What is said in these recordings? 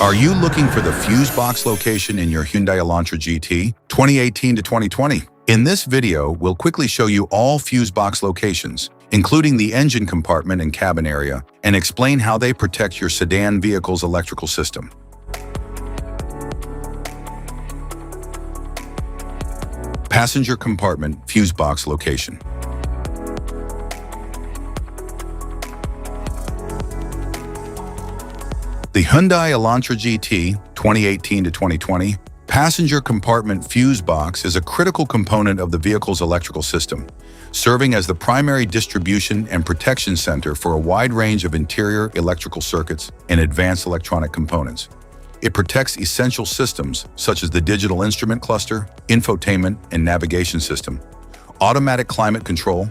Are you looking for the fuse box location in your Hyundai Elantra GT 2018 to 2020? In this video, we'll quickly show you all fuse box locations, including the engine compartment and cabin area, and explain how they protect your sedan vehicle's electrical system. Passenger compartment fuse box location. The Hyundai Elantra GT 2018 to 2020 passenger compartment fuse box is a critical component of the vehicle's electrical system, serving as the primary distribution and protection center for a wide range of interior electrical circuits and advanced electronic components. It protects essential systems such as the digital instrument cluster, infotainment and navigation system, automatic climate control,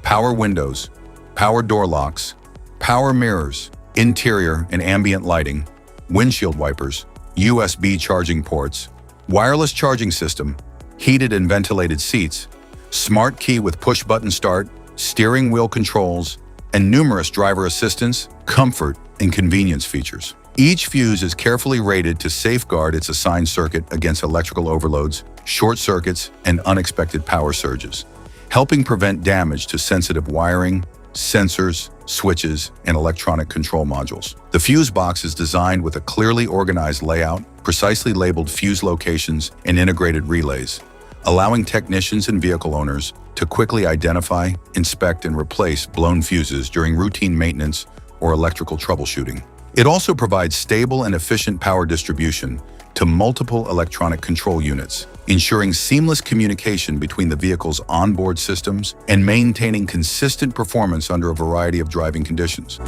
power windows, power door locks, power mirrors, interior and ambient lighting, windshield wipers, USB charging ports, wireless charging system, heated and ventilated seats, smart key with push-button start, steering wheel controls, and numerous driver assistance, comfort, and convenience features. Each fuse is carefully rated to safeguard its assigned circuit against electrical overloads, short circuits, and unexpected power surges, helping prevent damage to sensitive wiring, sensors, switches, and electronic control modules. The fuse box is designed with a clearly organized layout, precisely labeled fuse locations, and integrated relays, allowing technicians and vehicle owners to quickly identify, inspect, and replace blown fuses during routine maintenance or electrical troubleshooting. It also provides stable and efficient power distribution to multiple electronic control units, ensuring seamless communication between the vehicle's onboard systems and maintaining consistent performance under a variety of driving conditions.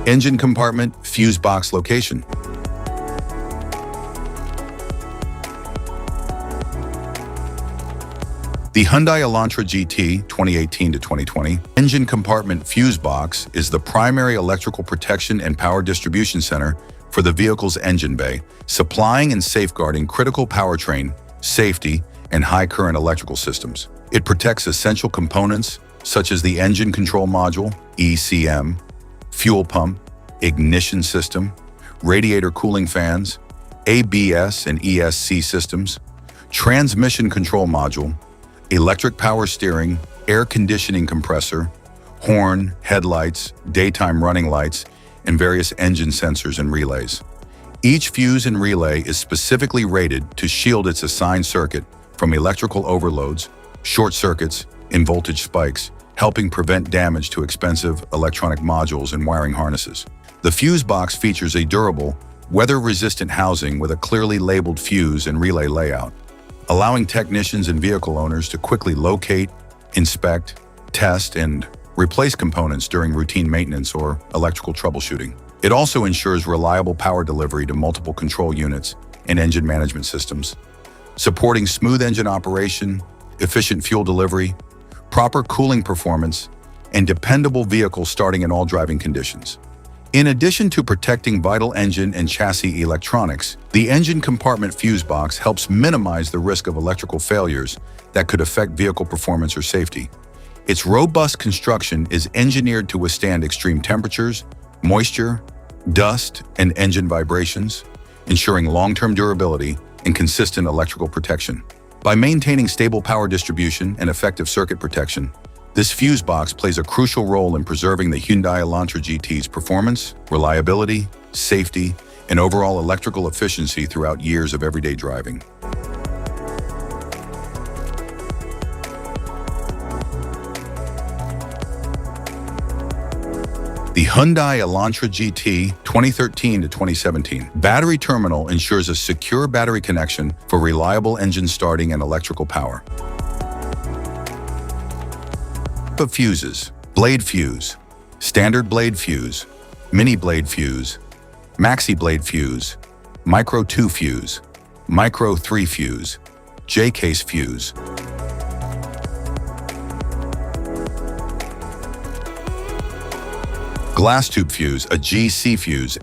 Engine compartment fuse box location. The Hyundai Elantra GT 2018 to 2020 engine compartment fuse box is the primary electrical protection and power distribution center for the vehicle's engine bay, supplying and safeguarding critical powertrain, safety, and high-current electrical systems. It protects essential components such as the engine control module, ECM, fuel pump, ignition system, radiator cooling fans, ABS and ESC systems, transmission control module, electric power steering, air conditioning compressor, horn, headlights, daytime running lights, and various engine sensors and relays. Each fuse and relay is specifically rated to shield its assigned circuit from electrical overloads, short circuits, and voltage spikes, helping prevent damage to expensive electronic modules and wiring harnesses. The fuse box features a durable, weather-resistant housing with a clearly labeled fuse and relay layout, allowing technicians and vehicle owners to quickly locate, inspect, test, and replace components during routine maintenance or electrical troubleshooting. It also ensures reliable power delivery to multiple control units and engine management systems, supporting smooth engine operation, efficient fuel delivery, proper cooling performance, and dependable vehicle starting in all driving conditions. In addition to protecting vital engine and chassis electronics, the engine compartment fuse box helps minimize the risk of electrical failures that could affect vehicle performance or safety. Its robust construction is engineered to withstand extreme temperatures, moisture, dust, and engine vibrations, ensuring long-term durability and consistent electrical protection. By maintaining stable power distribution and effective circuit protection, this fuse box plays a crucial role in preserving the Hyundai Elantra GT's performance, reliability, safety, and overall electrical efficiency throughout years of everyday driving. The Hyundai Elantra GT 2013 to 2017 battery terminal ensures a secure battery connection for reliable engine starting and electrical power. Of fuses: blade fuse, standard blade fuse, mini blade fuse, maxi blade fuse, micro 2 fuse, micro 3 fuse, J-case fuse. Glass tube fuse, a GC fuse,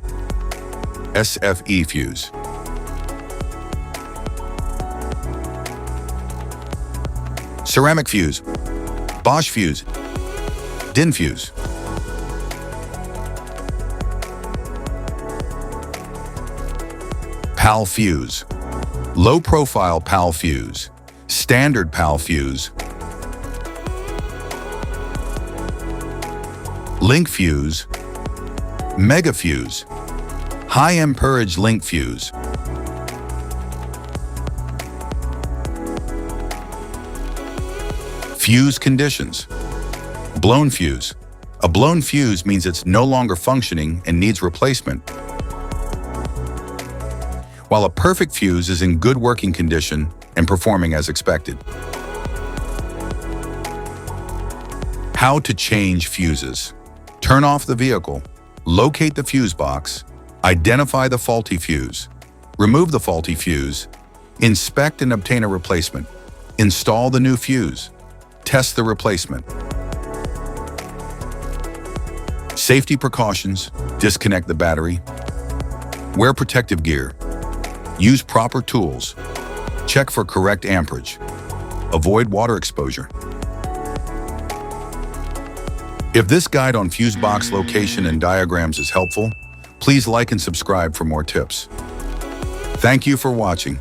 SFE fuse. Ceramic fuse, Bosch fuse, DIN fuse. PAL fuse. Low profile PAL fuse. Standard PAL fuse. Link fuse. Mega fuse. High amperage link fuse. Fuse conditions. Blown fuse. A blown fuse means it's no longer functioning and needs replacement, while a perfect fuse is in good working condition and performing as expected. How to change fuses. Turn off the vehicle, locate the fuse box, identify the faulty fuse, remove the faulty fuse, inspect and obtain a replacement, install the new fuse, test the replacement. Safety precautions: disconnect the battery, wear protective gear, use proper tools, check for correct amperage, avoid water exposure. If this guide on fuse box location and diagrams is helpful, please like and subscribe for more tips. Thank you for watching.